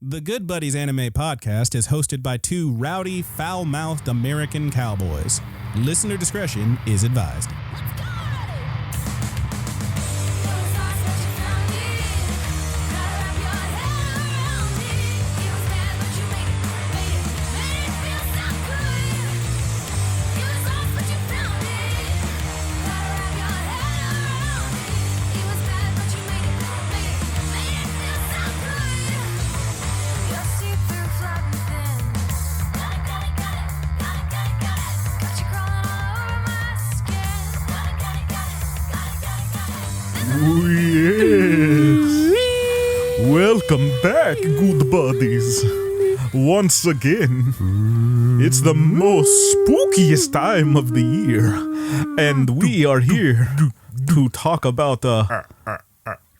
The Good Buddies Anime Podcast is hosted by two rowdy, foul-mouthed American cowboys. Listener discretion is advised. Welcome back, good buddies. Once again, it's the most spookiest time of the year, and we are here to talk about a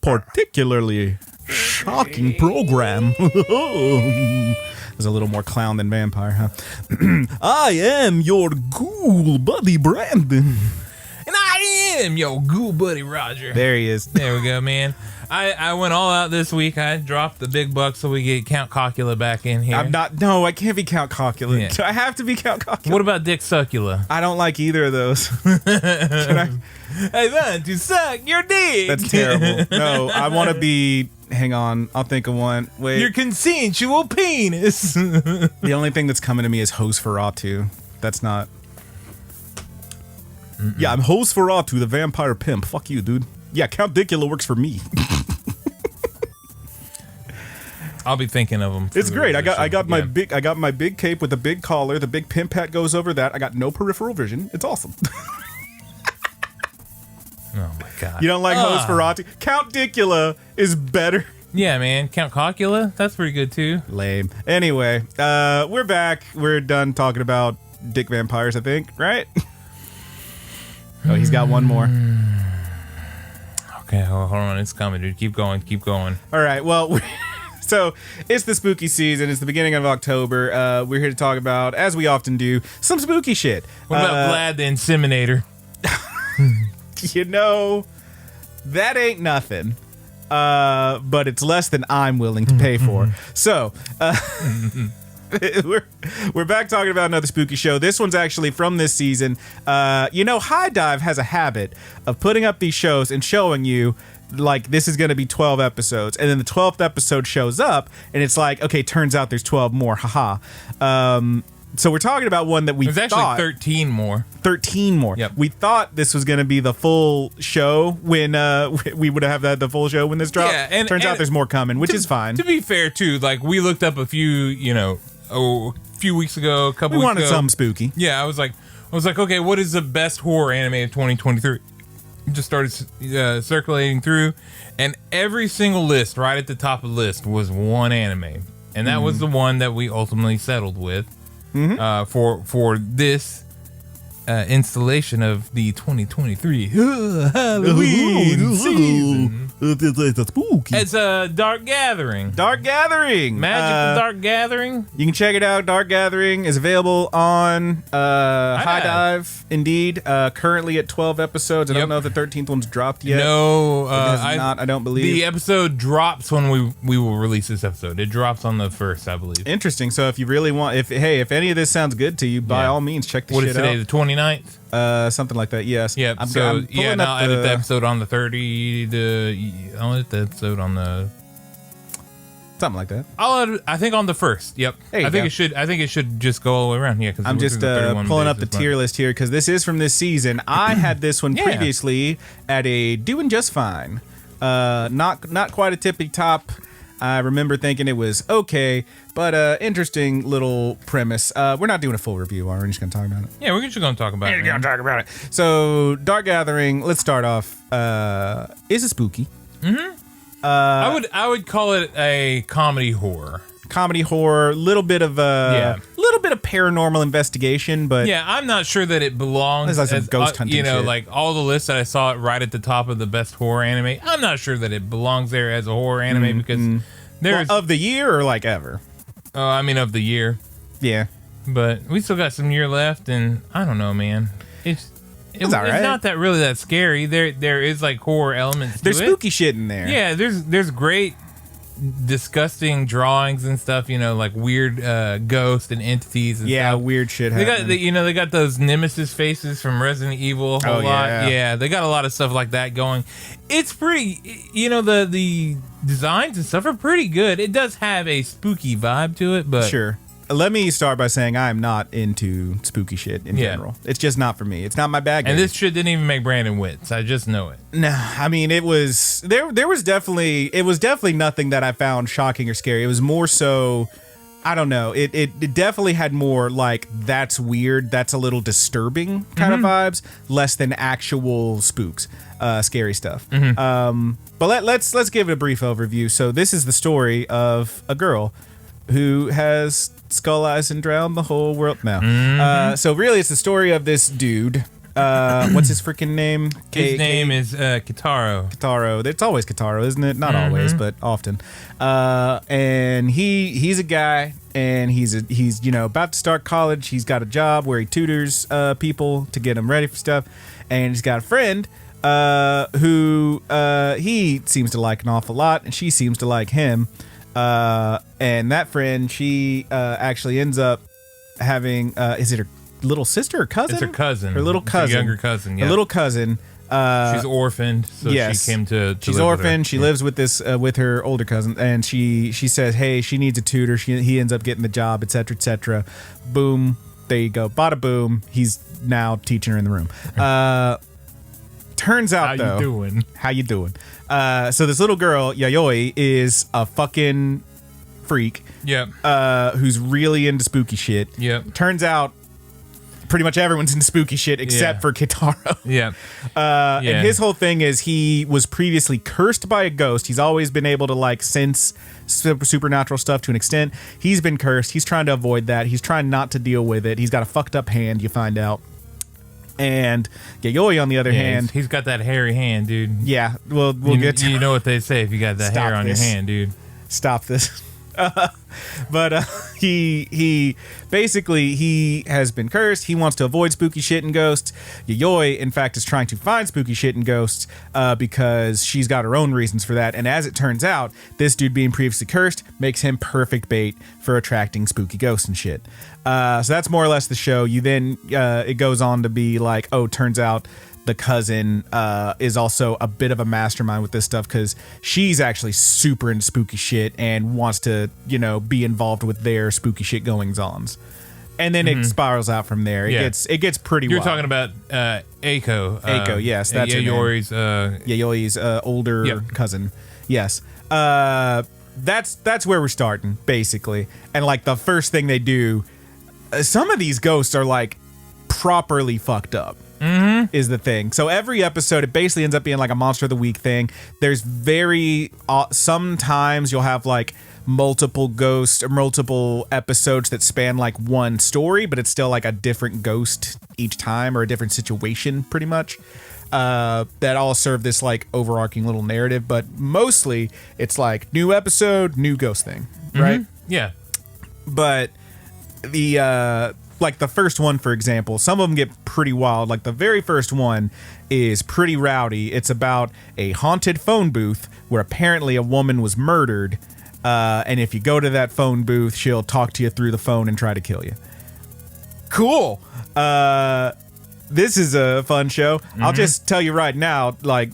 particularly shocking program. There's a little more clown than vampire, huh? I am your ghoul buddy, Brandon. And I am your ghoul buddy, Roger. There he is. There we go, man. I went all out this week. I dropped the big bucks so we get Count Cocula back in here. No, I can't be Count Cocula. Yeah. I have to be Count Cocula. What about Dick Succula? I don't like either of those. I want to suck your dick. That's terrible. No, I want to be... Hang on, I'll think of one. Wait. Your consensual penis. The only thing that's coming to me is Hosferatu. That's not... Yeah, I'm Hosferatu, the vampire pimp. Fuck you, dude. Yeah, Count Dicula works for me. I'll be thinking of them. It's great. I got my big cape with the big collar. The big pimp hat goes over that. I got no peripheral vision. It's awesome. Oh my god. You don't like Hosferatu? Count Dicula is better. Yeah, man. Count Cocula? That's pretty good too. Lame. Anyway, we're back. We're done talking about dick vampires, I think, right? Oh, he's got one more. Okay, hold on. It's coming, dude. Keep going. Keep going. All right. Well, so it's the spooky season. It's the beginning of October. We're here to talk about, as we often do, some spooky shit. What about Vlad the Inseminator? You know, that ain't nothing. But it's less than I'm willing to pay for. So, we're back talking about another spooky show. This one's actually from this season. High Dive has a habit of putting up these shows and showing you, like, this is going to be 12 episodes. And then the 12th episode shows up, and it's like, okay, turns out there's 12 more. Haha. So we're talking about one that we thought... There's actually 13 more. 13 more. Yep. We thought this was going to be the full show when we would have had the full show when this dropped. Yeah, and turns out there's more coming, which is fine. To be fair, too, like, we looked up a few, a few weeks ago, a couple We weeks wanted ago. something spooky. Yeah, I was like, okay, what is the best horror anime of 2023? Just started circulating through, and every single list, right at the top of the list, was one anime, and that was the one that we ultimately settled with for this installation of the 2023 Halloween season. It's spooky. It's a Dark Gathering. Dark Gathering. Magic the Dark Gathering. You can check it out. Dark Gathering is available on High Dive. Indeed. Currently at 12 episodes. I don't know if the 13th one's dropped yet. No, I don't believe. The episode drops when we will release this episode. It drops on the 1st, I believe. Interesting. So if you really want, if any of this sounds good to you, by all means, check the What shit is today, out. the 29th? Something like that. Yes. Yeah. I'm I'll pulling up edit the episode on the 30. I'll edit the episode on the. Something like that. I think on the 1st. Yep. I think it should just go all the way around. Yeah. I'm just pulling up the tier list here because this is from this season. I had this one previously at a doing just fine. Not quite a tippy top. I remember thinking it was okay, but interesting little premise. We're not doing a full review, are we? We're just going to talk about it. Yeah, we're just going to talk about it. We're going to talk about it. So, Dark Gathering, let's start off. Is it spooky? Mm-hmm. I would call it a comedy horror. Comedy horror, little bit of paranormal investigation, but yeah, I'm not sure that it belongs like some ghost hunting shit. Like all the lists that I saw right at the top of the best horror anime. I'm not sure that it belongs there as a horror anime because there's of the year or like ever. I mean of the year. Yeah, but we still got some year left, and I don't know, man. It's all right. It's not that scary. There is like horror elements. There's spooky shit in there. Yeah, there's great disgusting drawings and stuff. Like weird ghosts and entities. And stuff. Weird shit. They happening. got they got those nemesis faces from Resident Evil a whole lot. Yeah, they got a lot of stuff like that going. It's pretty. The designs and stuff are pretty good. It does have a spooky vibe to it, but sure. Let me start by saying I am not into spooky shit in general. It's just not for me. It's not my bag. And this shit didn't even make Brandon wits. I just know it. No, I mean it was definitely nothing that I found shocking or scary. It was more so, I don't know. It definitely had more like that's weird, that's a little disturbing kind of vibes, less than actual spooks, scary stuff. But let's give it a brief overview. So this is the story of a girl who has skull eyes and drowned the whole world now. So really, it's the story of this dude. What's his freaking name? His name is Kitaro. Kitaro. It's always Kitaro, isn't it? Not always, but often. And he's a guy, and he's about to start college. He's got a job where he tutors people to get them ready for stuff, and he's got a friend who he seems to like an awful lot, and she seems to like him. And that friend, she actually ends up having, is it her little sister or cousin? It's her cousin. Her little cousin. Her younger cousin, yeah. Her little cousin. She's orphaned, so yes. she came to She's live with orphaned. her. She lives with this with her older cousin, and she says, hey, she needs a tutor. He ends up getting the job, etc., etc. Boom. There you go. Bada boom. He's now teaching her in the room. Turns out, though. How you doing? So this little girl, Yayoi, is a fucking freak. Yep. Who's really into spooky shit. Yep. Turns out pretty much everyone's into spooky shit except for Kitaro. Yep. And his whole thing is he was previously cursed by a ghost. He's always been able to like sense supernatural stuff to an extent. He's been cursed. He's trying to avoid that. He's trying not to deal with it. He's got a fucked up hand, you find out. And Yayoi, on the other hand, he's got that hairy hand, dude. Yeah, we'll get to you know what they say if you got that hair on your hand, dude. Stop this. But he basically he has been cursed. He wants to avoid spooky shit and ghosts. Yayoi, in fact, is trying to find spooky shit and ghosts because she's got her own reasons for that. And as it turns out, this dude being previously cursed makes him perfect bait for attracting spooky ghosts and shit. So that's more or less the show. You then it goes on to be like, oh, turns out the cousin is also a bit of a mastermind with this stuff because she's actually super into spooky shit and wants to, be involved with their spooky shit goings-ons. And then it spirals out from there. It gets pretty You're wild. talking about Eiko. Eiko, yes. That's Yayoi's older cousin. Yes. That's where we're starting, basically. And, like, the first thing they do, some of these ghosts are, like, properly fucked up. Is the thing. So every episode, it basically ends up being like a Monster of the Week thing. There's sometimes you'll have like multiple ghosts or multiple episodes that span like one story, but it's still like a different ghost each time or a different situation pretty much. That all serve this like overarching little narrative, but mostly it's like new episode, new ghost thing, right? Yeah. But the like the first one, for example, some of them get pretty wild. Like the very first one is pretty rowdy. It's about a haunted phone booth where apparently a woman was murdered. And if you go to that phone booth, she'll talk to you through the phone and try to kill you. Cool. This is a fun show. I'll just tell you right now, like,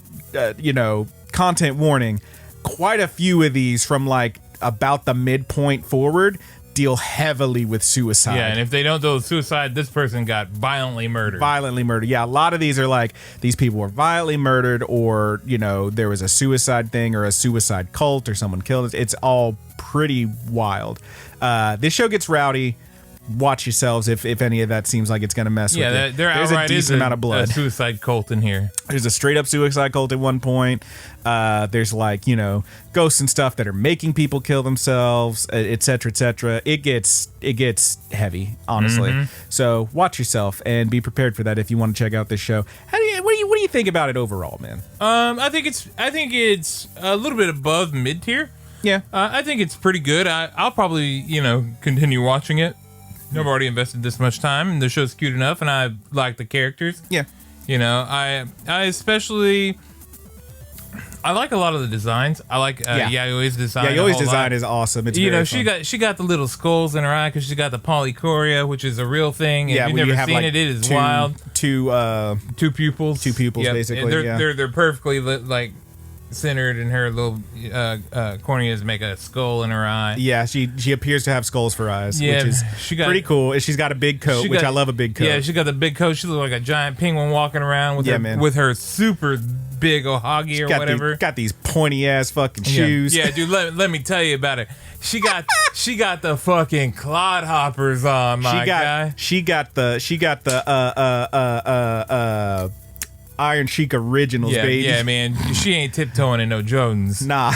content warning. Quite a few of these from like about the midpoint forward deal heavily with suicide. Yeah, and if they don't do suicide, this person got violently murdered. Yeah, a lot of these are like, these people were violently murdered or, there was a suicide thing or a suicide cult or someone killed us. It's all pretty wild. This show gets rowdy. Watch yourselves if any of that seems like it's going to mess with you. Yeah, there's a decent amount of blood. A suicide cult in here. There's a straight up suicide cult at one point. There's like, ghosts and stuff that are making people kill themselves, et cetera, et cetera. It gets heavy, honestly. So watch yourself and be prepared for that if you want to check out this show. What do you think about it overall, man? I think it's a little bit above mid tier. Yeah. I think it's pretty good. I'll probably, continue watching it. I've already invested this much time, and the show's cute enough, and I like the characters. Yeah. I especially I like a lot of the designs. I like Yayoi's design. Yayoi's design is awesome. It's very fun. she got the little skulls in her eye because she got the polychoria, which is a real thing. And Yeah, if you've when you never have, seen like, it is two- wild. Two Pupils. Two pupils, basically, They're perfectly like centered, and her little corneas make a skull in her eye. Yeah, she appears to have skulls for eyes, Yeah, which is pretty cool. And she's got a big coat, which I love a big coat. Yeah, she got the big coat. She looks like a giant penguin walking around with her super big ohagi or whatever. Got these pointy ass fucking shoes. Yeah, dude. Let me tell you about it. She got the fucking clodhoppers on, my guy. She got the Iron Sheik originals, baby. Yeah, man. She ain't tiptoeing in no Jordans. Nah.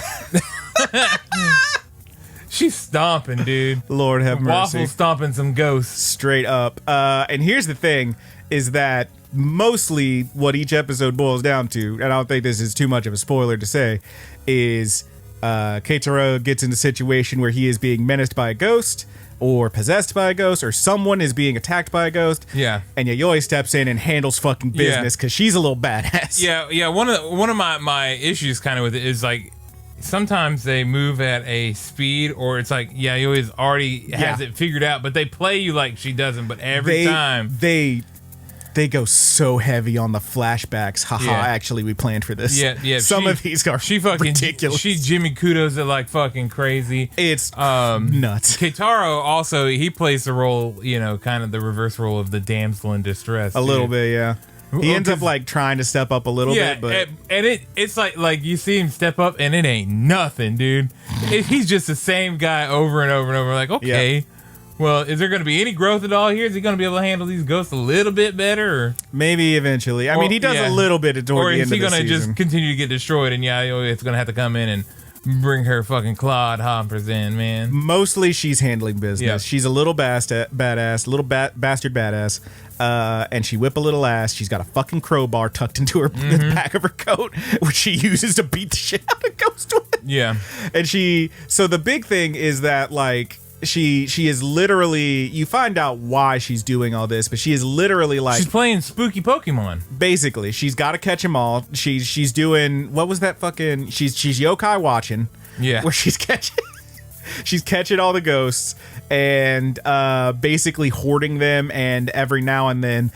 She's stomping, dude. Lord have mercy. Waffle stomping some ghosts. Straight up. And here's the thing, is that mostly what each episode boils down to, and I don't think this is too much of a spoiler to say, is Keitaro gets in a situation where he is being menaced by a ghost, or possessed by a ghost, or someone is being attacked by a ghost. Yeah. And Yayoi steps in and handles fucking business because she's a little badass. Yeah. One of my issues kind of with it is like sometimes they move at a speed, or it's like Yayoi already has it figured out, but they play you like she doesn't. But every time they go so heavy on the flashbacks. Haha, actually, we planned for this. Yeah. Some of these are ridiculous. She Jimmy Kudos it like fucking crazy. It's nuts. Keitaro also, he plays the role, kind of the reverse role of the damsel in distress. A little bit, yeah. He ends up like trying to step up a little bit, but it's like you see him step up and it ain't nothing, dude. He's just the same guy over and over and over. Like, okay. Yeah. Well, is there going to be any growth at all here? Is he going to be able to handle these ghosts a little bit better? Or? Maybe eventually. I mean, he does a little bit toward the end of the season. Or is he going to just continue to get destroyed, and it's going to have to come in and bring her fucking clod hoppers in, man? Mostly she's handling business. Yeah. She's a little badass, little bastard badass, and she whip a little ass. She's got a fucking crowbar tucked into her the back of her coat, which she uses to beat the shit out of ghosts with. Yeah. And so the big thing is that, like, she is literally, you find out why she's doing all this, but she is literally like, she's playing spooky Pokemon. Basically, she's got to catch them all. She's doing, what was that fucking, she's yokai watching. Yeah. Where she's catching all the ghosts and basically hoarding them, and every now and then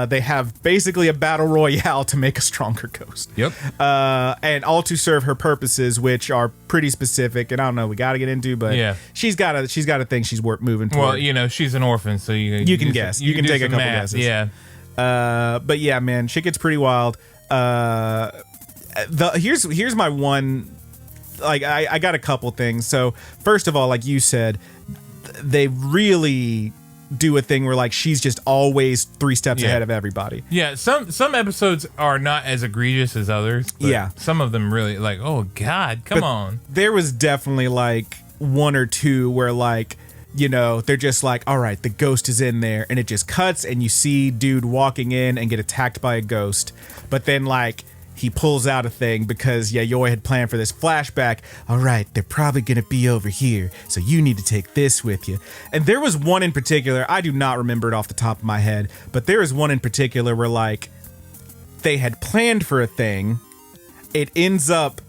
they have basically a battle royale to make a stronger ghost. Yep. And all to serve her purposes, which are pretty specific, and I don't know, we got to get into, but she's got a thing she's moving toward. Well, she's an orphan, so you can guess. You can take a couple guesses. Yeah. But yeah, man, shit gets pretty wild. Here's my one. Like, I got a couple things. So first of all, like you said, they really do a thing where, like, she's just always 3 steps ahead of everybody. Yeah, some episodes are not as egregious as others. But some of them really, like, oh god, come on. There was definitely like 1 or 2 where, like, they're just like, all right, the ghost is in there, and it just cuts, and you see dude walking in and get attacked by a ghost, but then, like, he pulls out a thing because Yayoi had planned for this flashback. All right, they're probably going to be over here, so you need to take this with you. And there was one in particular, I do not remember it off the top of my head, but there was one in particular where, like, they had planned for a thing. It ends up,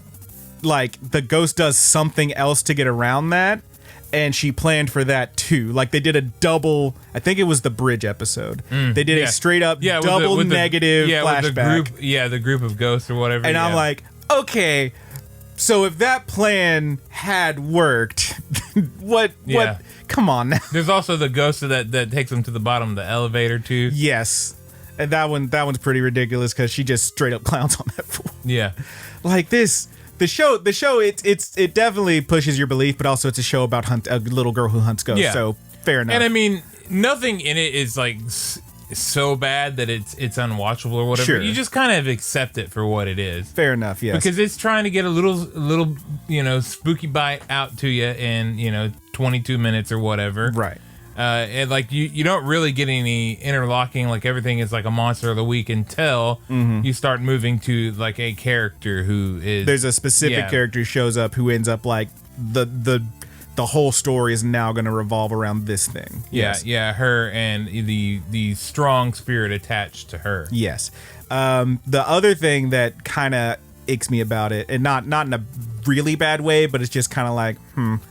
like, the ghost does something else to get around that, and she planned for that too. Like, they did a double, I think it was the bridge episode. They did a straight up double negative flashback. The group of ghosts or whatever. And I'm like, okay, so if that plan had worked, what, come on now. There's also the ghost that takes them to the bottom of the elevator too. Yes. And that one's pretty ridiculous because she just straight up clowns on that fool. Yeah. Like this. The show, it definitely pushes your belief, but also it's a show about a little girl who hunts ghosts. Yeah. So fair enough. And I mean, nothing in it is like so bad that it's unwatchable or whatever. Sure. You just kind of accept it for what it is. Fair enough. Yes. Because it's trying to get a little spooky bite out to you in 22 minutes or whatever. Right. And like you don't really get any interlocking, like everything is like a monster of the week until you start moving to like a character who is, there's a specific character who shows up who ends up like the whole story is now going to revolve around this thing. Yeah, her and the strong spirit attached to her. Yes. The other thing that kind of icks me about it, and not in a really bad way, but it's just kind of like,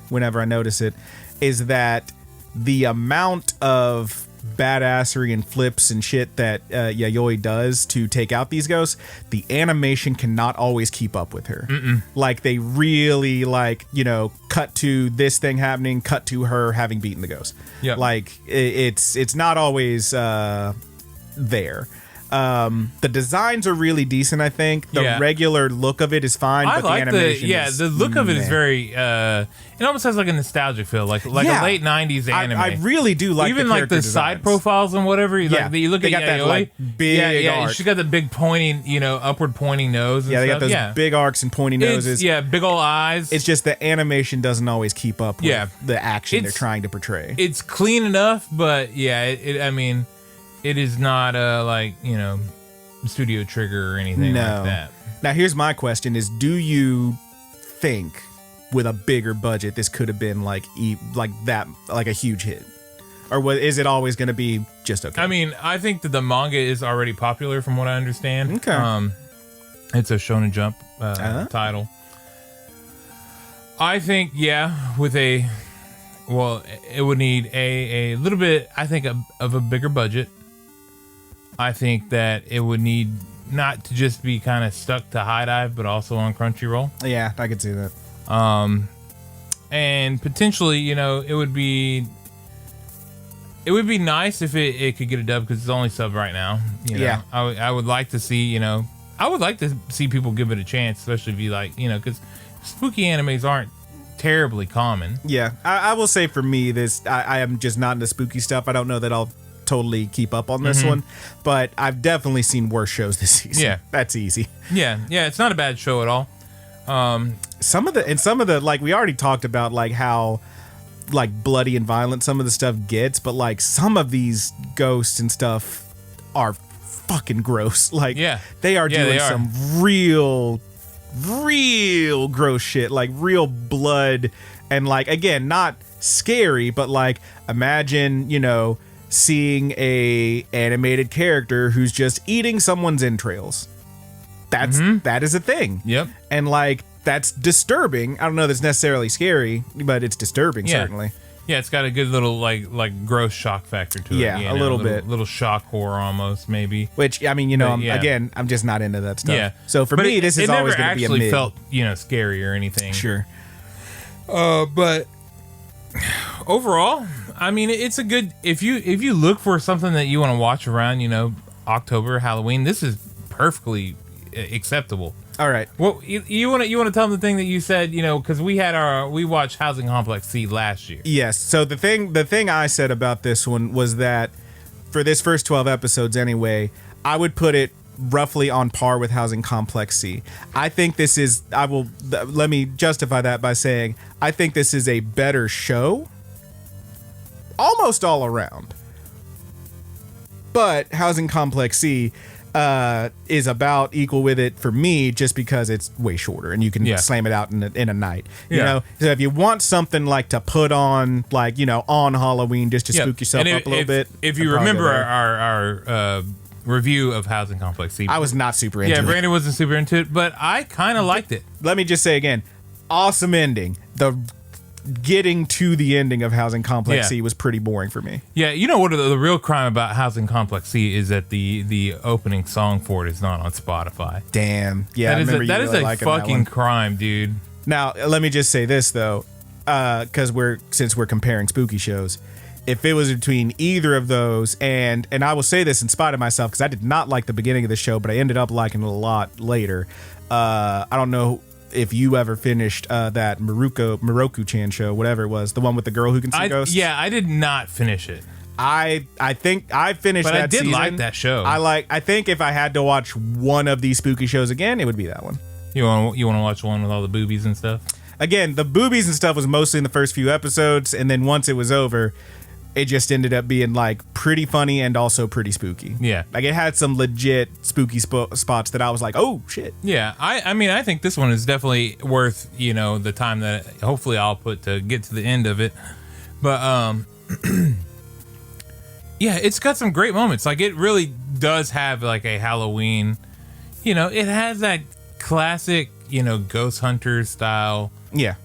whenever I notice it, is that the amount of badassery and flips and shit that Yayoi does to take out these ghosts, the animation cannot always keep up with her. Like, they really, like, you know, cut to this thing happening, cut to her having beaten the ghost. Yep. Like, it's not always there. The designs are really decent, I think. The regular look of it is fine, but the animation is the look of it is very it almost has like a nostalgic feel, like a late 90s anime. I really do like even the like the character side designs. profiles and whatever. Yeah. Like, you look They at got that, Yayoi, like, big arc. she's got the big pointing, you know, upward pointing nose and Yeah, they stuff. got those big arcs and pointy noses. Big old eyes. It's just the animation doesn't always keep up with the action they're trying to portray. It's clean enough, but I mean, it is not like, you know, Studio Trigger or anything like that. Now, here's my question: is do you think with a bigger budget this could have been like a huge hit, or is it always going to be just okay? I mean, I think that the manga is already popular, from what I understand. Okay. It's a Shonen Jump title. I think, with it would need a little bit, I think, of a bigger budget. I think that it would need not to just be kind of stuck to High Dive, but also on Crunchyroll. Yeah, I could see that. And potentially, you know, it would be nice if it could get a dub, because it's only sub right now. You know? Yeah. I would like to see, you know, people give it a chance, especially if you like, you know, because spooky animes aren't terribly common. Yeah, I will say for me, I am just not into spooky stuff. I don't know that I'll totally keep up on this one, but I've definitely seen worse shows this season. Yeah. That's easy. Yeah, it's not a bad show at all. Some of the like, we already talked about like how like bloody and violent some of the stuff gets, but like some of these ghosts and stuff are fucking gross. Like, they are doing some real gross shit, like real blood, and like, again, not scary, but like, imagine, you know, seeing a animated character who's just eating someone's entrails. That is a thing. Yep. And like, that's disturbing. I don't know that's necessarily scary, but it's disturbing, certainly. Yeah, it's got a good little like gross shock factor to it. Yeah, a little bit. Little shock horror almost, maybe. Which, I mean, you know, I'm just not into that stuff. Yeah. So for me, this is always going to be a mid. It never actually felt, you know, scary or anything. Sure. But overall, I mean, it's a good, if you look for something that you want to watch around, you know, October, Halloween, this is perfectly acceptable. All right. Well, you want to tell them the thing that you said, you know, because we watched Housing Complex C last year. Yes. So the thing I said about this one was that for this first 12 episodes anyway, I would put it roughly on par with Housing Complex C. I think this is, let me justify that by saying, I think this is a better show almost all around. But Housing Complex C is about equal with it for me, just because it's way shorter and you can slam it out in a night. You know, so if you want something like to put on, like, you know, on Halloween, just to spook yourself up a little bit. If you remember our review of Housing Complex C, I was not super into it. Yeah, Brandon wasn't super into it, but I kind of liked it. Let me just say again, awesome ending. The getting to the ending of Housing Complex C was pretty boring for me. Yeah, you know what the real crime about Housing Complex C is that the opening song for it is not on Spotify. Damn. Yeah, that is a fucking crime, dude. Now, let me just say this though, because since we're comparing spooky shows, if it was between either of those, and I will say this in spite of myself, because I did not like the beginning of the show, but I ended up liking it a lot later. I don't know if you ever finished that Moroku-chan show, whatever it was, the one with the girl who can see ghosts. Yeah, I did not finish it. I think I finished that season. But I did like that show. I think if I had to watch one of these spooky shows again, it would be that one. You want to watch one with all the boobies and stuff? Again, the boobies and stuff was mostly in the first few episodes, and then once it was over, it just ended up being like pretty funny and also pretty spooky. Yeah. Like, it had some legit spooky spots that I was like, oh shit. Yeah. I mean, I think this one is definitely worth, you know, the time that hopefully I'll put to get to the end of it. But, yeah, it's got some great moments. Like, it really does have like a Halloween, you know, it has that classic, Ghost Hunter style Yeah.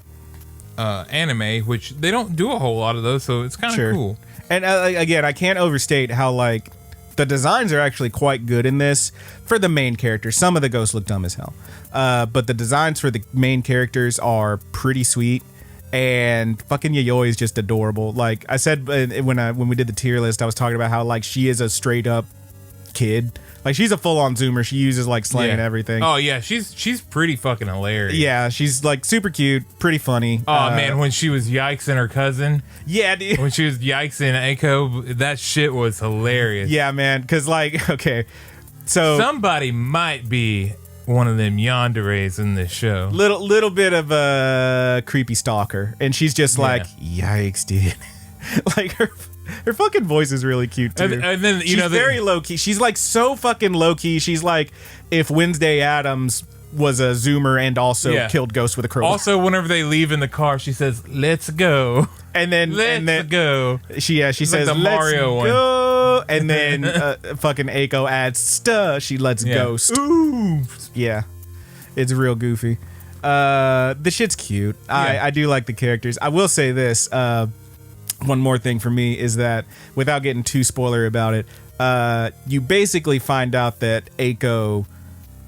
anime, which they don't do a whole lot of those, so it's kind of Sure. cool. And again, I can't overstate how like the designs are actually quite good in this for the main characters. Some of the ghosts look dumb as hell, but the designs for the main characters are pretty sweet. And fucking Yayoi is just adorable. Like I said when we did the tier list, I was talking about how like she is a straight up kid. Like she's a full on Zoomer. She uses like slang and everything. Oh yeah, she's pretty fucking hilarious. Yeah, she's like super cute, pretty funny. Oh man, when she was yikesing her cousin. Yeah, dude. When she was yikesing Echo, that shit was hilarious. Yeah, man. Because like, okay, so somebody might be one of them yanderes in this show. Little bit of a creepy stalker, and she's just like, yikes, dude. Like her fucking voice is really cute too. And then she's very low key. She's like so fucking low key. She's like if Wednesday Addams was a Zoomer and also killed ghosts with a crowbar. Also, whenever they leave in the car, she says, "Let's go." And then let's go. She says, like the "Let's Mario go." One. And then fucking Eiko adds "stuh." She lets ghost. Ooh. Yeah, it's real goofy. The shit's cute. I do like the characters. I will say this. One more thing for me is that without getting too spoilery about it, you basically find out that Eiko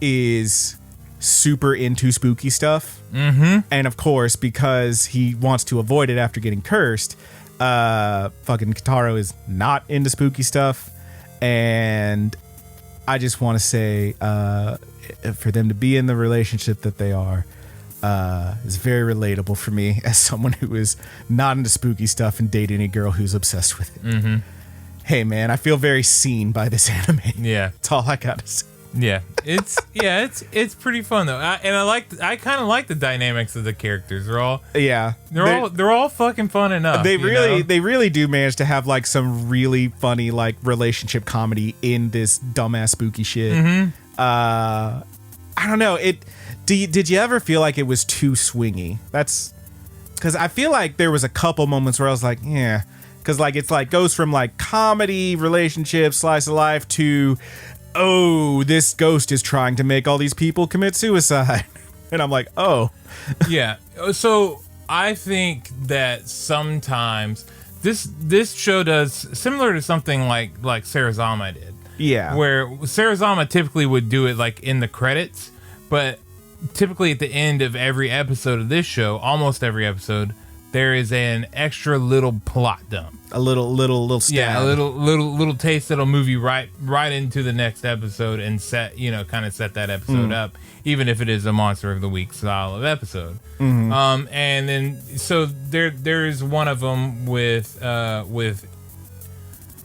is super into spooky stuff. Mm-hmm. And of course, because he wants to avoid it after getting cursed, fucking Kitaro is not into spooky stuff. And I just want to say, for them to be in the relationship that they are, is very relatable for me as someone who is not into spooky stuff and dating a girl who's obsessed with it. Mm-hmm. Hey man, I feel very seen by this anime. Yeah, that's all I gotta say. Yeah, it's pretty fun though, I kind of like the dynamics of the characters. They're all fucking fun enough. They really do manage to have like some really funny like relationship comedy in this dumbass spooky shit. Mm-hmm. I don't know. Did you ever feel like it was too swingy? That's because I feel like there was a couple moments where I was like, yeah, because like it's like goes from like comedy, relationship, slice of life to, oh, this ghost is trying to make all these people commit suicide, and I'm like, oh, yeah. So I think that sometimes this show does similar to something like Sarazama did. Yeah, where Sarazama typically would do it like in the credits, but typically at the end of every episode of this show, almost every episode, there is an extra little plot dump. A little stab. Yeah, a little taste that'll move you right into the next episode and set that episode up, even if it is a Monster of the Week style of episode. Mm-hmm. And then so there is one of them with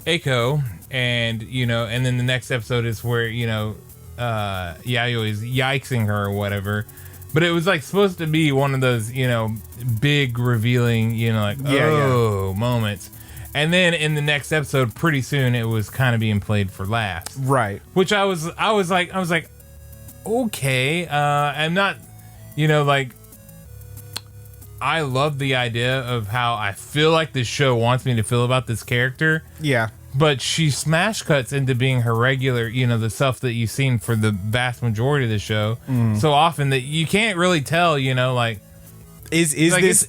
Eiko, and and then the next episode is where Yayo is yikesing her or whatever, but it was like supposed to be one of those big revealing moments, and then in the next episode pretty soon it was kind of being played for laughs, right? Which I was like okay, I'm not I love the idea of how I feel like this show wants me to feel about this character, but she smash cuts into being her regular, the stuff that you've seen for the vast majority of the show so often that you can't really tell, is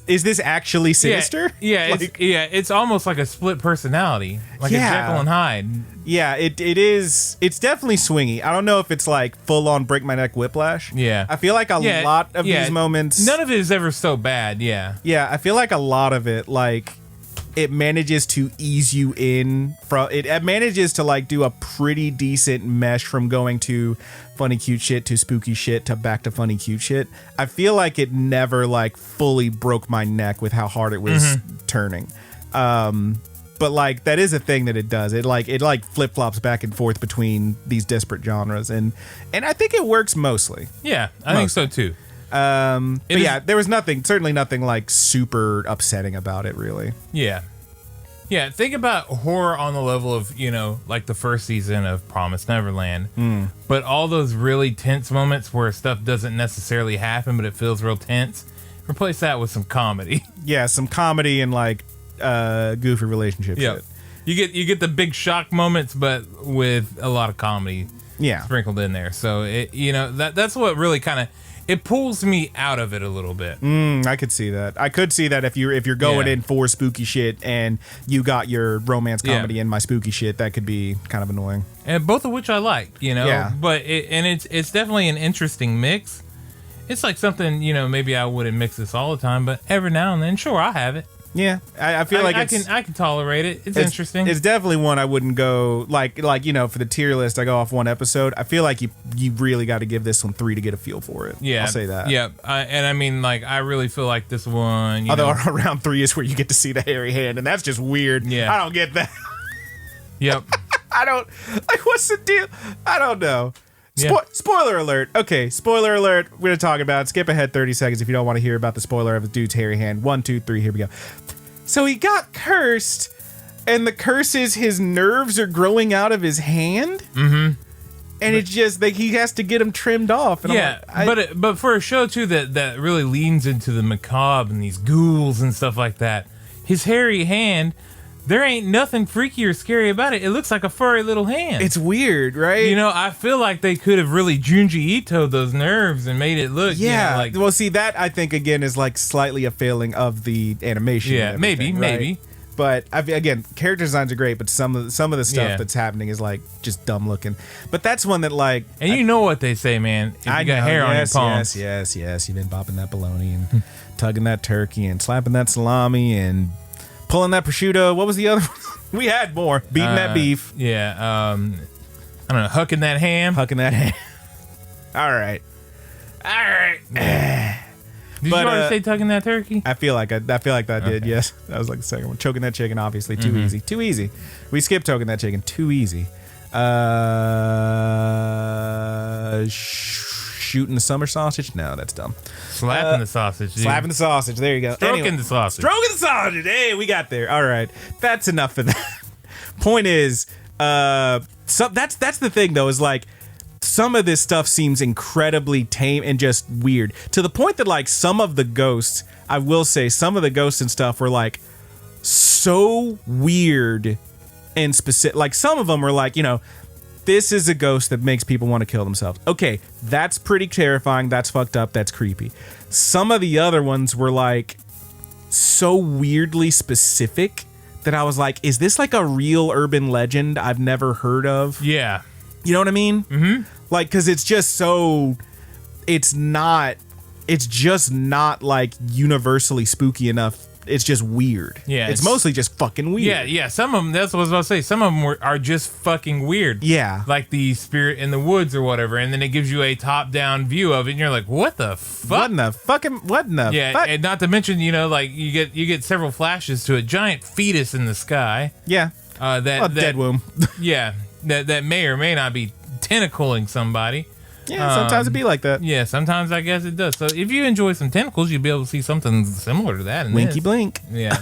this actually sinister? Yeah, it's almost like a split personality, like a Jekyll and Hyde. Yeah, it is. It's definitely swingy. I don't know if it's like full on break my neck whiplash. Yeah, I feel like a lot of these moments. None of it is ever so bad. Yeah, I feel like a lot of it like. It manages to ease you in from it. It manages to like do a pretty decent mesh from going to funny cute shit to spooky shit to back to funny cute shit. I feel like it never like fully broke my neck with how hard it was turning. But like that is a thing that it does. It like flip flops back and forth between these disparate genres, and I think it works mostly. Yeah, I think so too. But there was certainly nothing like super upsetting about it, really. Yeah. Think about horror on the level of, like the first season of Promised Neverland, but all those really tense moments where stuff doesn't necessarily happen, but it feels real tense. Replace that with some comedy. Yeah, some comedy and like goofy relationship shit. You get the big shock moments, but with a lot of comedy. sprinkled in there. So it, that's what really kind of it pulls me out of it a little bit. I could see that. I could see that if you're going in for spooky shit and you got your romance comedy and my spooky shit, that could be kind of annoying. And both of which I like, Yeah. But it's definitely an interesting mix. It's like something, maybe I wouldn't mix this all the time, but every now and then, sure, I'll have it. Yeah, I feel like I can tolerate it. It's interesting. It's definitely one I wouldn't go like for the tier list. I go off one episode. I feel like you really got to give this one 3 to get a feel for it. Yeah, I'll say that. Yeah, and I mean, like, I really feel like this one. Although around 3 is where you get to see the hairy hand, and that's just weird. Yeah, I don't get that. Yep. I don't like. What's the deal? I don't know. Spoiler alert. Okay, spoiler alert. We're going to talk about it. Skip ahead 30 seconds if you don't want to hear about the spoiler of the dude's hairy hand. 1, 2, 3, here we go. So he got cursed, and the curse is his nerves are growing out of his hand? Mm-hmm. And it's just like he has to get them trimmed off. And yeah, but for a show, too, that really leans into the macabre and these ghouls and stuff like that, his hairy hand... There ain't nothing freaky or scary about it. It looks like a furry little hand. It's weird, right? I feel like they could have really Junji Ito'd those nerves and made it look, like... Well, see, that, I think, again, is like slightly a failing of the animation. Yeah, maybe. But, again, character designs are great, but some of the stuff that's happening is, like, just dumb looking. But that's one that, like... And you know what they say, man. If you got hair on your palms. Yes. You've been bopping that bologna and tugging that turkey and slapping that salami and... Pulling that prosciutto. What was the other one? We had more. Beating that beef. Yeah. I don't know. Hucking that ham. Hucking that ham. All right. Did you already say tugging that turkey? I feel like that did. Yes. That was like the second one. Choking that chicken, obviously. Too easy. Too easy. We skipped choking that chicken. Too easy. Shooting the summer sausage? No, that's dumb. Slapping the sausage. Dude. Slapping the sausage. There you go. Stroking the sausage. Stroking the sausage. Hey, we got there. All right. That's enough for that. Point is, that's the thing, though, is like some of this stuff seems incredibly tame and just weird. To the point that, like, some of the ghosts, I will say, some of the ghosts and stuff were, like, so weird and specific. Like, some of them were like, this is a ghost that makes people want to kill themselves. Okay, that's pretty terrifying. That's fucked up. That's creepy. Some of the other ones were like so weirdly specific that I was like, is this like a real urban legend I've never heard of? Yeah. You know what I mean? Mm-hmm. Like, because it's just so... It's just not like universally spooky enough. It's just weird. Yeah, it's mostly just fucking weird. Yeah. Some of them. That's what I was about to say. Some of them are just fucking weird. Yeah, like the spirit in the woods or whatever, and then it gives you a top-down view of it, and you're like, "What the fuck? What in the fuck?" Yeah, and not to mention, like you get several flashes to a giant fetus in the sky. Yeah, that dead womb. Yeah, that may or may not be tentacling somebody. Yeah, sometimes it be like that. Yeah, sometimes I guess it does. So if you enjoy some tentacles, you'll be able to see something similar to that. Winky blink. Yeah.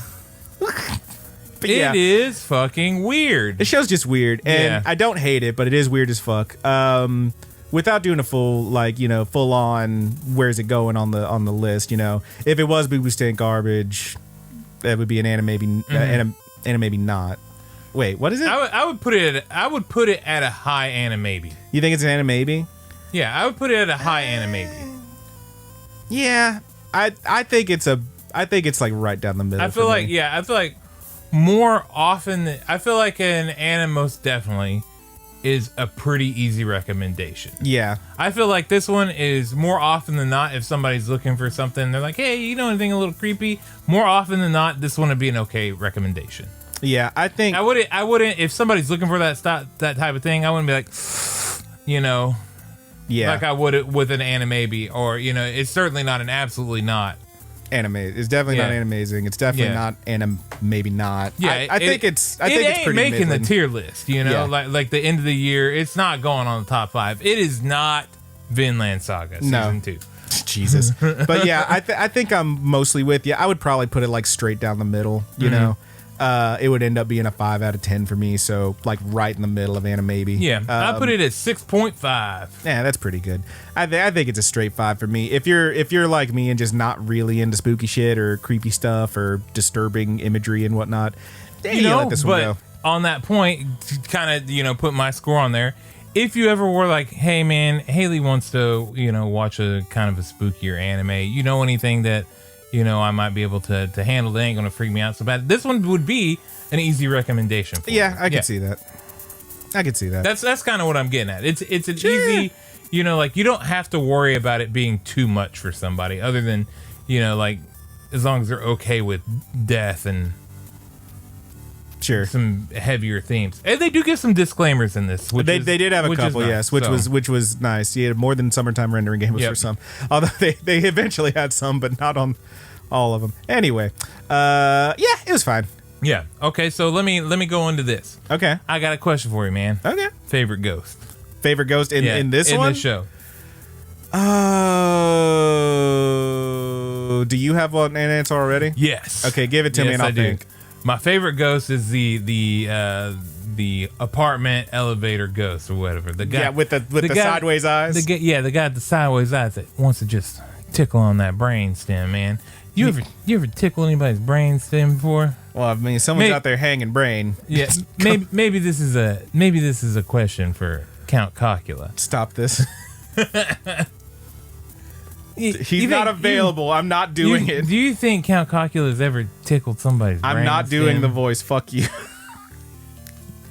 It is fucking weird. The show's just weird, and I don't hate it, but it is weird as fuck. Without doing a full full on where's it going on the list, if it was Boo Boo Stink garbage, that would be an anime, maybe not. Wait, what is it? I would put it at a high anime. You think it's an anime? Yeah, I would put it at a high anime. Yeah, I think it's like right down the middle. I feel like more often I feel like an anime most definitely is a pretty easy recommendation. Yeah. I feel like this one is more often than not, if somebody's looking for something, they're like, hey, you know anything a little creepy? More often than not, this one would be an okay recommendation. Yeah, I think I wouldn't if somebody's looking for that type of thing, I wouldn't be like, yeah, like I would with an anime, or it's certainly not an absolutely not anime. It's definitely not animazing. It's definitely not maybe not. Yeah, I think it's pretty making middling. the tier list. Like the end of the year, it's not going on the top 5. It is not Vinland Saga season 2. Jesus, but yeah, I think I'm mostly with you. I would probably put it like straight down the middle. You know. It would end up being a 5 out of 10 for me, so like right in the middle of anime. Yeah, I put it at 6.5. Yeah, that's pretty good. I think it's a straight 5 for me. If you're like me and just not really into spooky shit or creepy stuff or disturbing imagery and whatnot, let this one go. On that point, to kind of put my score on there. if you ever were like, hey man, Haley wants to, watch a kind of a spookier anime, anything that, I might be able to handle that ain't gonna freak me out so bad, this one would be an easy recommendation for Yeah, me. I could see that. I could see that. That's kind of what I'm getting at. It's an easy, like you don't have to worry about it being too much for somebody other than, like as long as they're okay with death and sure some heavier themes. And they do give some disclaimers in this. They did have a couple, nice, yes, which was nice. Yeah, more than summertime rendering game was for some. Although they eventually had some, but not on all of them. Anyway, yeah, it was fine. Yeah. Okay, so let me go into this. Okay. I got a question for you, man. Okay. Favorite ghost in this one? In this show. Oh, do you have an answer already? Yes. Okay, give it to me and I'll think. My favorite ghost is the apartment elevator ghost or whatever. The guy with the guy, sideways eyes. The guy with the sideways eyes that wants to just tickle on that brain stem, man. You ever tickle anybody's brain stem before? Well, I mean, someone's out there hanging brain. Yeah, maybe this is a question for Count Cocula. Stop this. He's not available. I'm not doing it. Do you think Count Cocula's ever tickled somebody's brain I'm not doing stem? the voice. Fuck you.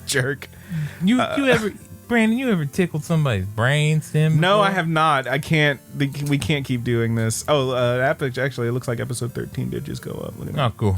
Jerk. You ever, Brandon, you ever tickled somebody's brain stem No, before? I have not. I can't. We can't keep doing this. Oh, actually, it looks like episode 13 did just go up. Look at that. Oh, cool.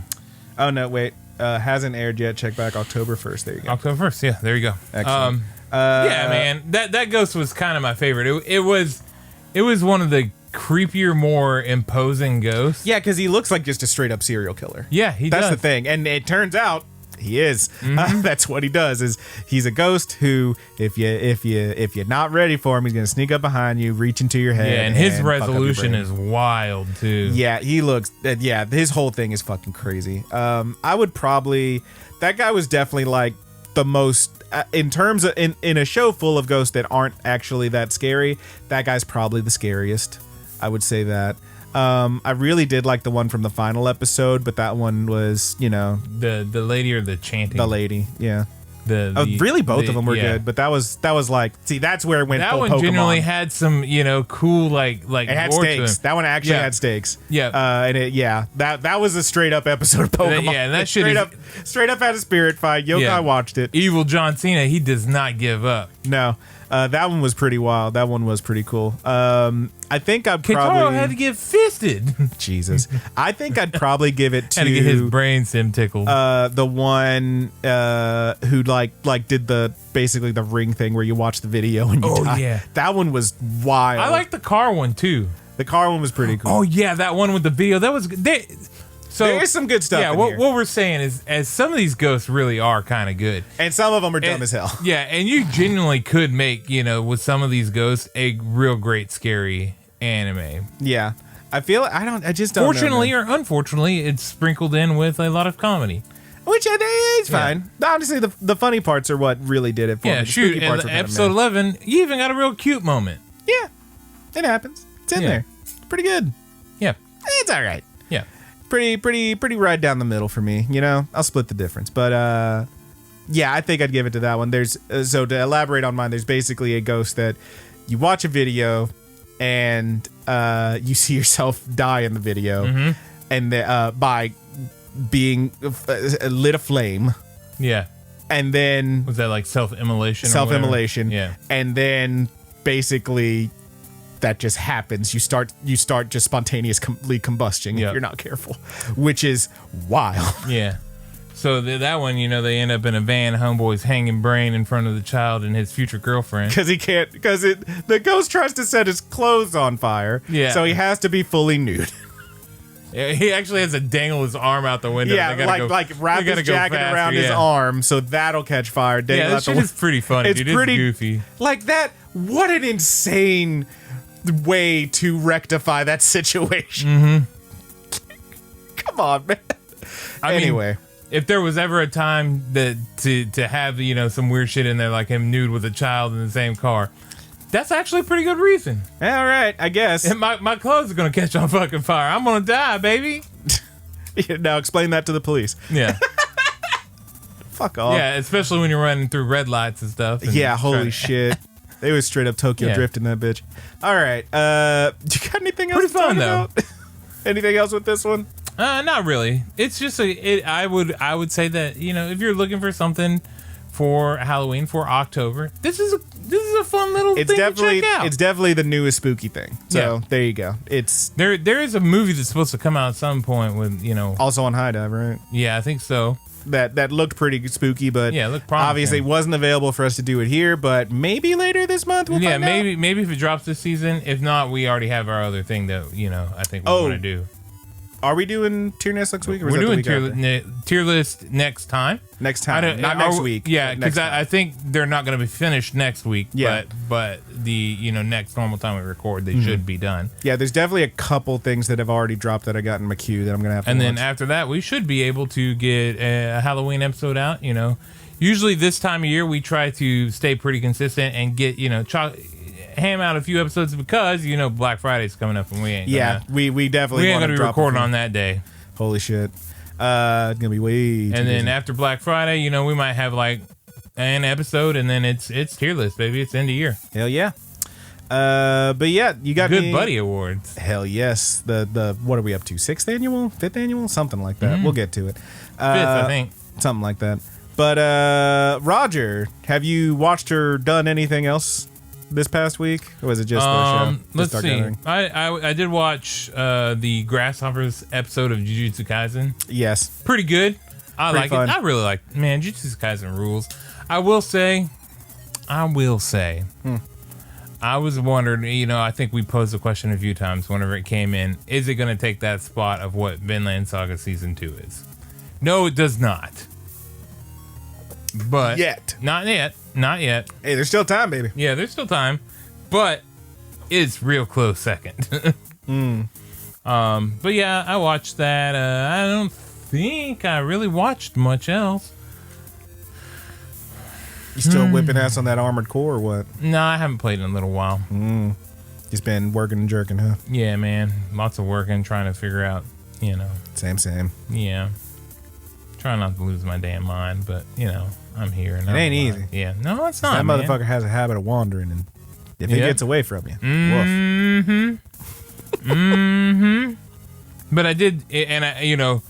Oh, no, wait. Hasn't aired yet. Check back October 1st. There you go. October 1st. Yeah, there you go. Excellent. Yeah, man. That ghost was kind of my favorite. It was one of the creepier, more imposing ghosts. Yeah, because he looks like just a straight up serial killer. Yeah, he That's does. the thing. And it turns out he is. That's what he does. Is he's a ghost who, if you're not ready for him, he's gonna sneak up behind you, reach into your head. Yeah, and his fuck up your resolution brain. is wild too. Yeah, he looks. Yeah, his whole thing is fucking crazy. I would probably. That guy was definitely like the most. In terms of in a show full of ghosts that aren't actually that scary, that guy's probably the scariest. I would say that. I really did like the one from the final episode, but that one was, The lady or the chanting. the lady. Yeah. Really, both of them were good, but that was like, see, that's where it went. That full one Pokemon. generally had some, cool like It had lore to stakes. him. That one actually Yeah. had stakes. Yeah. And that was a straight up episode of Pokemon. Yeah, and that shit straight up had a spirit fight. Yokai watched it. Evil John Cena, he does not give up. No, that one was pretty wild. That one was pretty cool. I think I'd Kitaro probably had to get fisted. Jesus. I think I'd probably give it to Had to get his brain stem tickled. the one who like did the basically the ring thing where you watch the video and you die. Yeah. That one was wild. I like the car one too. the car one was pretty cool. Oh yeah, that one with the video. That was good. So there is some good stuff. Yeah, in what here. we're saying is, as some of these ghosts really are kind of good. And some of them are dumb And- as hell. Yeah, and you genuinely could make, with some of these ghosts, a real great scary anime. Yeah. I just don't Fortunately know. or unfortunately, it's sprinkled in with a lot of comedy. Which I think is fine. Honestly, the funny parts are what really did it for me. Yeah, The shoot, spooky in parts were kinda episode meh. 11, you even got a real cute moment. Yeah. It happens. It's in Yeah. there. It's pretty good. Yeah, It's all right. yeah. Pretty right down the middle for me. I'll split the difference. But yeah, I think I'd give it to that one. There's so to elaborate on mine, there's basically a ghost that you watch a video and you see yourself die in the video, and by being lit aflame, Yeah. and then Was that like self-immolation? or self-immolation, whatever? Yeah. and then basically that just happens. You start just spontaneously combusting Yep. if you're not careful, which is wild. Yeah. So that one, they end up in a van. Homeboy's hanging brain in front of the child and his future girlfriend. Because he can't, the ghost tries to set his clothes on fire. Yeah. So he has to be fully nude. He actually has to dangle his arm out the window. Yeah, They gotta like go- wrap they gotta his go jacket faster, around his yeah. arm so that'll catch fire. Dangle Yeah, that out the shit is pretty funny, It's dude. pretty It's goofy. Like that. What an insane way to rectify that situation. Come on, man. I mean, Anyway. if there was ever a time that to have some weird shit in there, like him nude with a child in the same car, that's actually a pretty good reason. All right, I guess. And my clothes are gonna catch on fucking fire. I'm gonna die, baby. Now explain that to the police. Yeah, Fuck off. yeah. Especially when you're running through red lights and stuff. And Yeah, holy trying- shit. They was straight up Tokyo drifting that bitch. All right. You got anything else Pretty to talk fun, though. about? Anything else with this one? Not really. It's just I would say that, you know, if you're looking for something for Halloween for October, this is a fun little thing to check out. It's definitely the newest spooky thing. So there you go. It's there is a movie that's supposed to come out at some point with, you know, also on High Dive, right? Yeah, I think so. That looked pretty spooky, but yeah, it looked promising. Obviously wasn't available for us to do it here, but maybe later this month we'll find out. Maybe if it drops this season. If not, we already have our other thing that, you know, I think we want to do. Are we doing tier list next week? Or We're doing tier list next time. Next time, not next week. Yeah, because I think they're not going to be finished next week. Yeah. but the, you know, next normal time we record, they should be done. Yeah, there's definitely a couple things that have already dropped that I got in my queue that I'm gonna have to And watch. then after that, we should be able to get a Halloween episode out. You know, usually this time of year we try to stay pretty consistent and get, you know, ham out a few episodes because, you know, Black Friday's coming up and we ain't we definitely ain't gonna be recording on that day. Holy shit. It's gonna be way too And then busy. after Black Friday, you know, we might have like an episode and then it's tier list, baby. It's end of year. Hell yeah. But yeah, you got Good Buddy Awards. Hell yes. The what are we up to? 6th annual? 5th annual? Something like that. We'll get to it. 5th, I think. Something like that. But Roger, have you watched or done anything else this past week? Or was it just the show? Let's see. I did watch the Grasshoppers episode of Jujutsu Kaisen. Yes. Pretty good. I Pretty like fun. it. I really like, man, Jujutsu Kaisen rules. I will say, I was wondering, you know, I think we posed the question a few times whenever it came in, is it going to take that spot of what Vinland Saga Season 2 is? No, it does not. But Not yet. Hey, there's still time, baby. Yeah, there's still time. But it's real close second. But yeah, I watched that. I don't think I really watched much else. You still whipping ass on that Armored Core or what? No, I haven't played in a little while. Just been working and jerking, huh? Yeah, man. Lots of working, trying to figure out, you know. Same. Yeah. Trying not to lose my damn mind, but, you know, I'm here. And It ain't easy. Yeah. No, it's not, That man. motherfucker has a habit of wandering, and if it gets away from you, woof. But I did, and I, you know,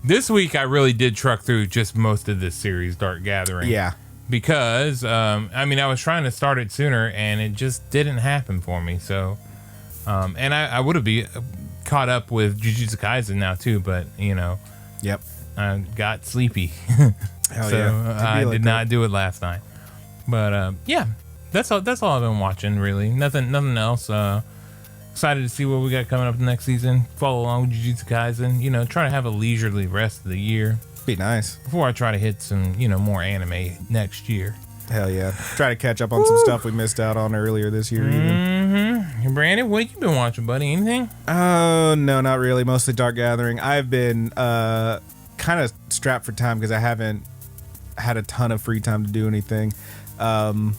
this week I really did truck through just most of this series, Dark Gathering. Yeah. Because, I mean, I was trying to start it sooner, and it just didn't happen for me. So, and I would have been caught up with Jujutsu Kaisen now, too, but, you know. Yep. I got sleepy. Hell so yeah. I did not do it last night. But, yeah, that's all I've been watching, really. Nothing else. Excited to see what we got coming up next season. Follow along with Jujutsu Kaisen. You know, try to have a leisurely rest of the year. Be nice. Before I try to hit some, you know, more anime next year. Hell yeah. Try to catch up on some stuff we missed out on earlier this year. Even. Brandon, what have you been watching, buddy? Anything? Oh, no, not really. Mostly Dark Gathering. I've been kind of strapped for time because I haven't had a ton of free time to do anything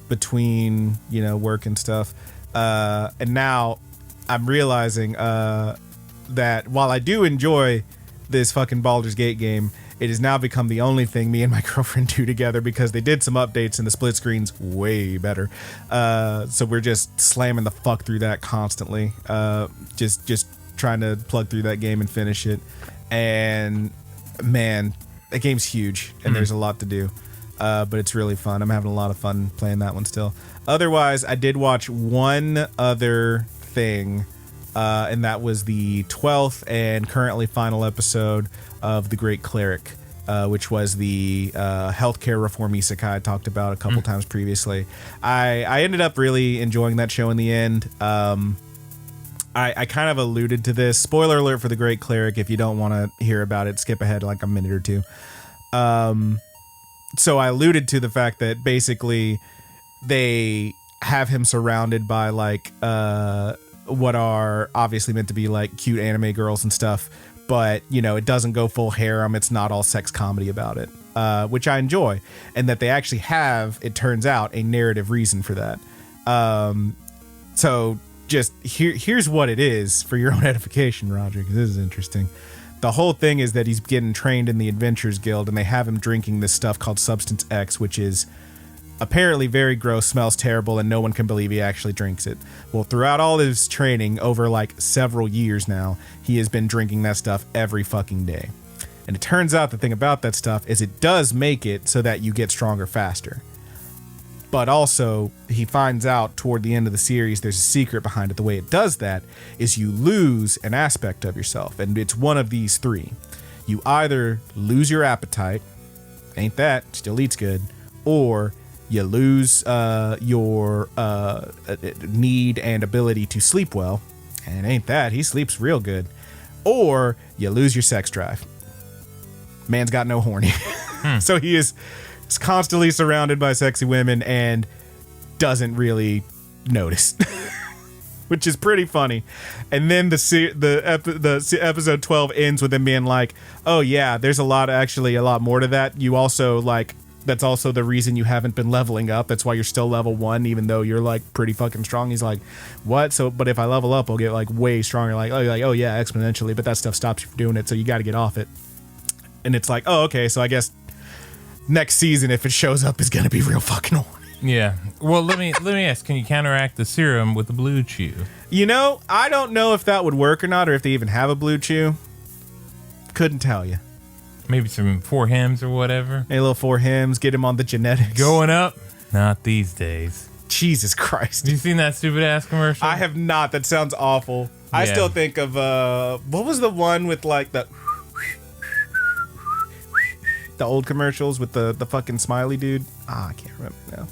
between, you know, work and stuff. And now I'm realizing that while I do enjoy this fucking Baldur's Gate game, it has now become the only thing me and my girlfriend do together because they did some updates and the split screen's way better. So we're just slamming the fuck through that constantly. Just trying to plug through that game and finish it. And man, that game's huge and there's a lot to do. But it's really fun. I'm having a lot of fun playing that one still. Otherwise, I did watch one other thing, and that was the 12th and currently final episode of The Great Cleric, which was the healthcare reform isekai I talked about a couple times previously. I ended up really enjoying that show in the end. I kind of alluded to this. Spoiler alert for The Great Cleric. If you don't want to hear about it, skip ahead like a minute or two. So I alluded to the fact that basically they have him surrounded by like what are obviously meant to be like cute anime girls and stuff, but you know, it doesn't go full harem. It's not all sex comedy about it, which I enjoy, and that they actually have, it turns out, a narrative reason for that. So just here's what it is for your own edification, Roger, because this is interesting. The whole thing is that he's getting trained in the Adventurers Guild, and they have him drinking this stuff called Substance X, which is apparently very gross, smells terrible, and no one can believe he actually drinks it. Well, throughout all his training over like several years now, he has been drinking that stuff every fucking day. And it turns out the thing about that stuff is it does make it so that you get stronger faster. But also, he finds out toward the end of the series, there's a secret behind it. The way it does that is you lose an aspect of yourself, and it's one of these three. You either lose your appetite, ain't that, still eats good, or you lose your need and ability to sleep well, and ain't that, he sleeps real good, or you lose your sex drive. Man's got no horny. So he is constantly surrounded by sexy women and doesn't really notice. Which is pretty funny. And then the episode 12 ends with him being like, oh yeah, there's a lot more to that. You also like, that's also the reason you haven't been leveling up. That's why you're still level 1, even though you're like pretty fucking strong. He's like, what? So, but if I level up, I'll get like way stronger. Like, oh yeah, exponentially. But that stuff stops you from doing it. So you got to get off it. And it's like, oh, okay. So I guess next season, if it shows up, is going to be real fucking horny. Yeah. Well, let me ask, can you counteract the serum with the blue chew? You know, I don't know if that would work or not, or if they even have a blue chew. Couldn't tell you. Maybe some 4 hymns or whatever. A little 4 hymns, get him on the genetics. Going up? Not these days. Jesus Christ. Have you seen that stupid ass commercial? I have not. That sounds awful. Yeah. I still think of, what was the one with like the old commercials with the fucking smiley dude? I can't remember now.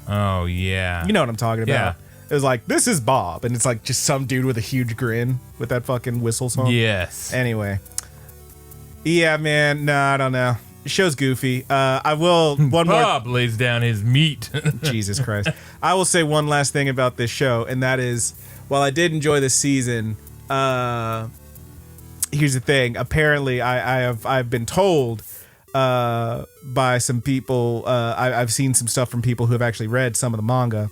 Oh, yeah. You know what I'm talking about. Yeah. It was like, this is Bob. And it's like just some dude with a huge grin with that fucking whistle song. Yes. Anyway. Yeah, man. No, I don't know. The show's goofy. I will... Bob lays down his meat. Jesus Christ. I will say one last thing about this show, and that is, while I did enjoy this season, here's the thing. Apparently, I've been told by some people, I've seen some stuff from people who have actually read some of the manga,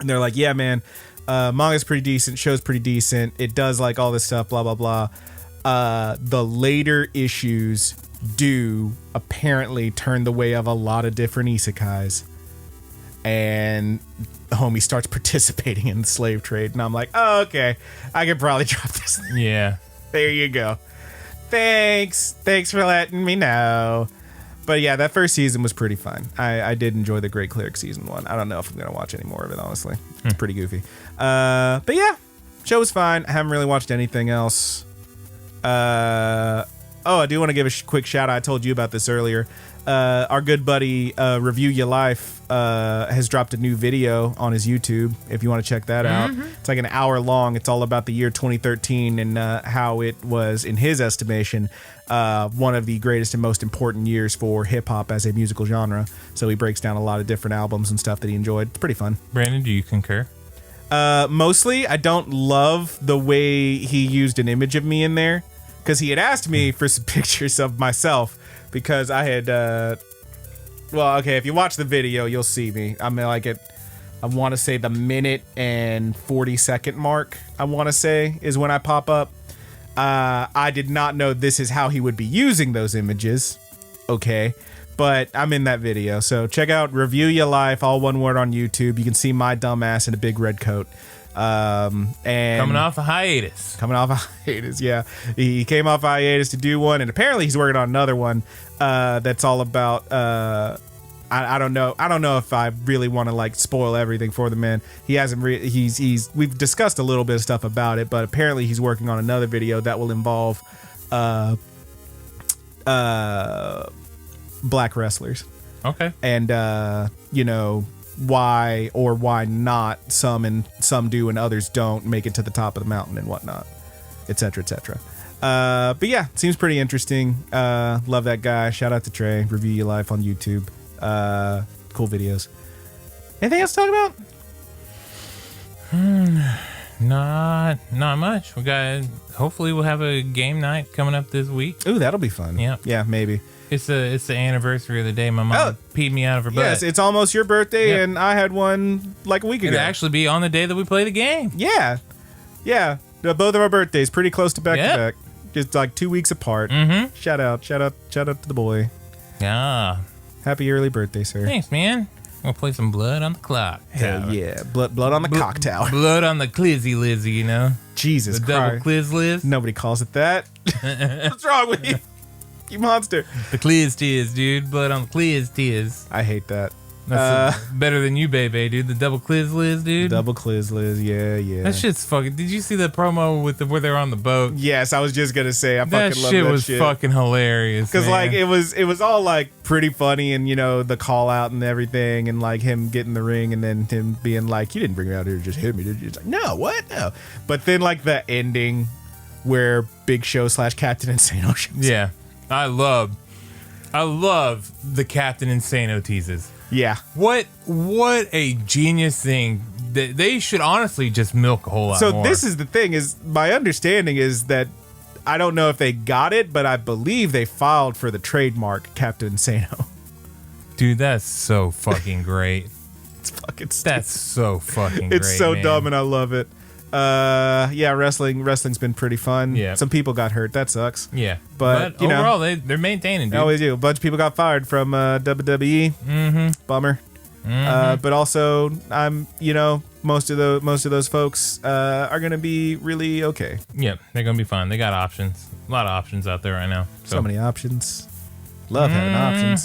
and they're like, yeah, man, manga's pretty decent, show's pretty decent, it does like all this stuff, blah, blah, blah. The later issues do apparently turn the way of a lot of different isekais, and the homie starts participating in the slave trade, and I'm like, oh, okay, I could probably drop this. Yeah. There you go. Thanks for letting me know. But yeah, that first season was pretty fun. I did enjoy the Great Cleric season 1. I don't know if I'm gonna watch any more of it, honestly. It's pretty goofy. But yeah, show was fine. I haven't really watched anything else. I do want to give a quick shout out. I told you about this earlier. Our good buddy Review Your Life has dropped a new video on his YouTube, if you want to check that out. It's like an hour long. It's all about the year 2013 and how it was, in his estimation, one of the greatest and most important years for hip-hop as a musical genre. So he breaks down a lot of different albums and stuff that he enjoyed. It's pretty fun. Brandon, do you concur? Mostly, I don't love the way he used an image of me in there, because he had asked me for some pictures of myself, because I had, well, okay, if you watch the video, you'll see me. I'm like I want to say the minute and 40-second mark, I want to say, is when I pop up. I did not know this is how he would be using those images. Okay. But I'm in that video. So check out Review Your Life, all one word on YouTube. You can see my dumb ass in a big red coat. And coming off a hiatus. Yeah. He came off a hiatus to do one, and apparently he's working on another one that's all about I don't know if I really want to like spoil everything for the man. He hasn't we've discussed a little bit of stuff about it, but apparently he's working on another video that will involve black wrestlers. Okay. And why or why not some do and others don't make it to the top of the mountain and whatnot, etc., etc. But yeah, seems pretty interesting. Love that guy. Shout out to Trey. Review Your Life on YouTube. Cool videos. Anything else to talk about? Not much. Hopefully we'll have a game night coming up this week. Ooh, that'll be fun. Yeah, maybe. It's the anniversary of the day my mom peed me out of her butt. Yes, it's almost your birthday, and I had one like a week ago. It'll actually be on the day that we play the game. Yeah. Both of our birthdays pretty close to back to back, just like 2 weeks apart. Shout out to the boy. Yeah. Happy early birthday, sir. Thanks, man. We'll play some Blood on the Clock Hell Tower. yeah. Blood on the cock tower. Blood on the Clizzy Lizzy, you know? Jesus The double Christ. Cliz Liz. Nobody calls it that. What's wrong with you? You monster. The Cliz Tiz, dude. Blood on the Cliz Tiz. I hate that. That's better than you, baby, dude. The double Cliz Liz, dude. Double Cliz Liz. Yeah. That shit's fucking. Did you see the promo with where they're on the boat? Yes, I was just gonna say I That fucking love shit that was shit. fucking hilarious. Because man. like it was all like pretty funny, and you know the call out and everything, and like him getting the ring, and then him being like, "You didn't bring me out here to just hit me, did you?" It's like, no, what? No. But then like the ending where Big Show / Captain Insano shows. Yeah, I love the Captain Insano teases. Yeah. What a genius thing. They should honestly just milk a whole lot So more. this is the thing: is my understanding is that I don't know if they got it, but I believe they filed for the trademark Captain Insano. Dude, that's so fucking great. It's fucking stupid. That's so fucking great. It's so man. dumb, and I love it. Yeah, wrestling's been pretty fun. Yeah. Some people got hurt. That sucks. Yeah. But, you know, overall, they're maintaining, They dude. always do. A bunch of people got fired from WWE. Mm-hmm. Bummer. But also, most of those folks are gonna be really okay. Yeah, they're going to be fine. They got options. A lot of options out there right now. So many options. Love having options.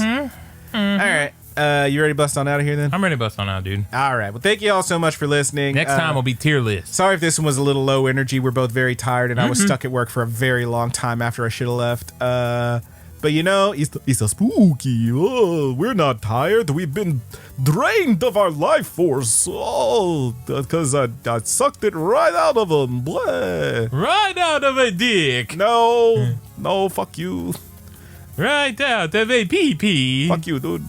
All right. You ready to bust on out of here then? I'm ready to bust on out, dude. All right. Well, thank you all so much for listening. Next time will be tier list. Sorry if this one was a little low energy. We're both very tired, and I was stuck at work for a very long time after I should have left. But you know, it's a spooky. Oh, we're not tired. We've been drained of our life force. Oh, because I sucked it right out of them. Bleh. Right out of a dick. No, fuck you. Right out of a pee-pee. Fuck you, dude.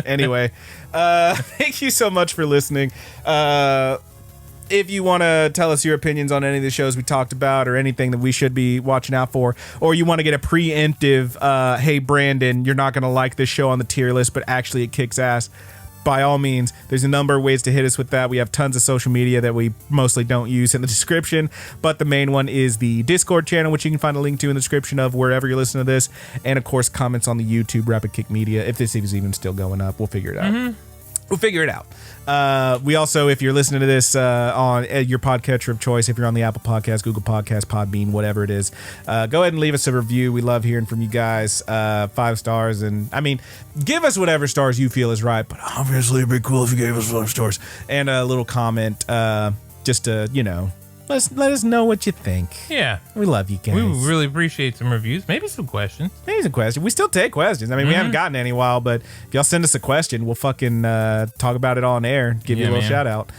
Anyway, thank you so much for listening. If you want to tell us your opinions on any of the shows we talked about or anything that we should be watching out for, or you want to get a preemptive, hey, Brandon, you're not going to like this show on the tier list, but actually it kicks ass, by all means, there's a number of ways to hit us with that. We have tons of social media that we mostly don't use in the description, but the main one is the Discord channel, which you can find a link to in the description of wherever you're listening to this, and of course, comments on the YouTube Rapid Kick Media. If this is even still going up, we'll figure it out. We'll figure it out. We also, if you're listening to this on your podcatcher of choice, if you're on the Apple Podcast, Google Podcast, Podbean, whatever it is, go ahead and leave us a review. We love hearing from you guys. 5 stars. And I mean, give us whatever stars you feel is right, but obviously it'd be cool if you gave us 5 stars. And a little comment just to, let us know what you think. Yeah. We love you guys. We would really appreciate some reviews. Maybe some questions. Maybe some questions. We still take questions. I mean, we haven't gotten any in a while, but if y'all send us a question, we'll fucking talk about it on air. Give you a little shout out.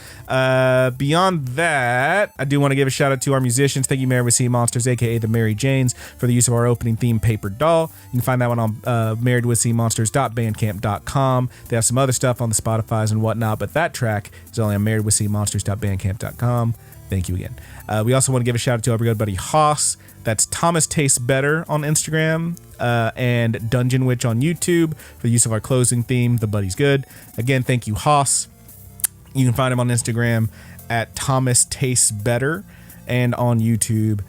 Beyond that, I do want to give a shout out to our musicians. Thank you, Married with Sea Monsters, aka the Mary Janes, for the use of our opening theme, Paper Doll. You can find that one on marriedwithseamonsters.bandcamp.com. They have some other stuff on the Spotifys and whatnot, but that track is only on marriedwithseamonsters.bandcamp.com. Thank you again. We also want to give a shout out to our good buddy Haas. That's Thomas Tastes Better on Instagram and Dungeon Witch on YouTube for the use of our closing theme, The Buddy's Good. Again, thank you, Haas. You can find him on Instagram at Thomas Tastes Better and on YouTube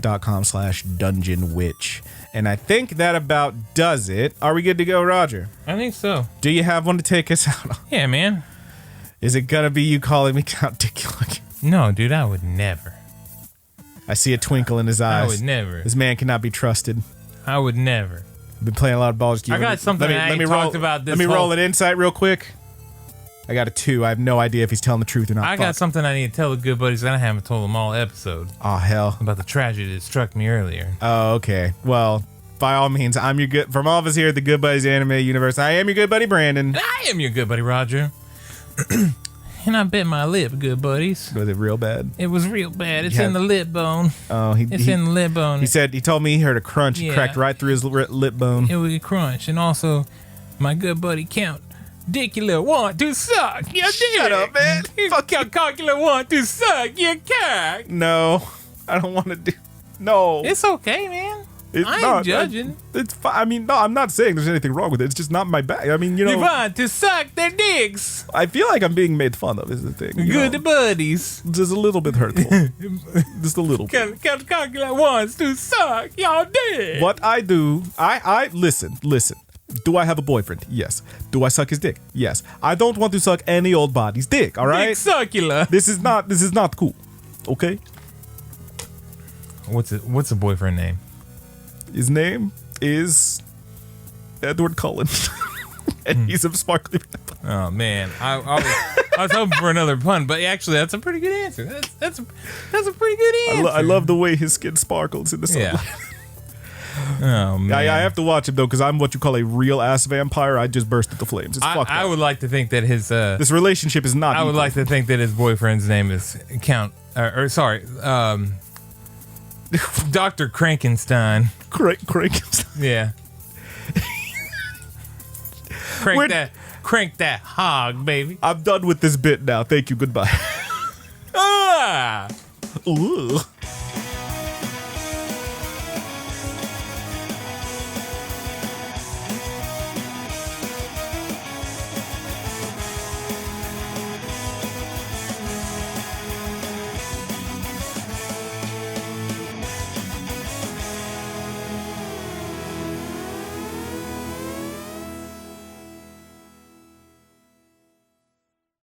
.com/Dungeon Witch. And I think that about does it. Are we good to go, Roger? I think so. Do you have one to take us out? Yeah, man. Is it gonna be you calling me Count Dicula? No, dude, I would never. I see a twinkle in his eyes. I would never. This man cannot be trusted. I would never. Been playing a lot of Baldur's Gate. I got something I ain't talked about this Let me roll whole- an insight real quick. I got a 2. I have no idea if he's telling the truth or not. I got something I need to tell the good buddies that I haven't told them all episode Oh hell. about the tragedy that struck me earlier. Oh okay. Well, by all means, I'm your good. From all of us here at the Good Buddies Anime Universe, I am your good buddy Brandon. And I am your good buddy Roger. And I bit my lip, good buddies. Was it real bad? It was real bad. It's Yeah. in the lip bone. Oh, It's in the lip bone. He told me he heard a crunch. It Yeah. cracked right through his lip bone. It was a crunch. And also, my good buddy Count Dicula want to suck your dick. Shut up, man. Fuck Count Cockula want to suck your cock. No, I don't want to do. No, It's okay, man. it's I ain't not. judging. It's fine. I mean, no, I'm not saying there's anything wrong with it. It's just not my bag. I mean, You want to suck their dicks. I feel like I'm being made fun of. Is the thing. you Good know? buddies. Just a little bit hurtful. Just a little bit. Count Cockula wants to suck your dick. What I do, I listen. Do I have a boyfriend? Yes. Do I suck his dick? Yes. I don't want to suck any old body's dick, all right? Dick succular. This is not cool. Okay? What's a boyfriend name? His name is Edward Cullen. And he's a sparkly vampire. Oh man, I was hoping for another pun, but actually, that's a pretty good answer. That's a pretty good answer. I love the way his skin sparkles in the sunlight. Yeah. Oh man, I have to watch him though, because I'm what you call a real ass vampire. I just burst into flames. It's fucked I up. would like to think that his This relationship is not. I would equal. like to think that his boyfriend's name is Dr. Krankenstein. Crank. Yeah. Crank that hog, baby. I'm done with this bit now. Thank you. Goodbye. Ah! Ugh.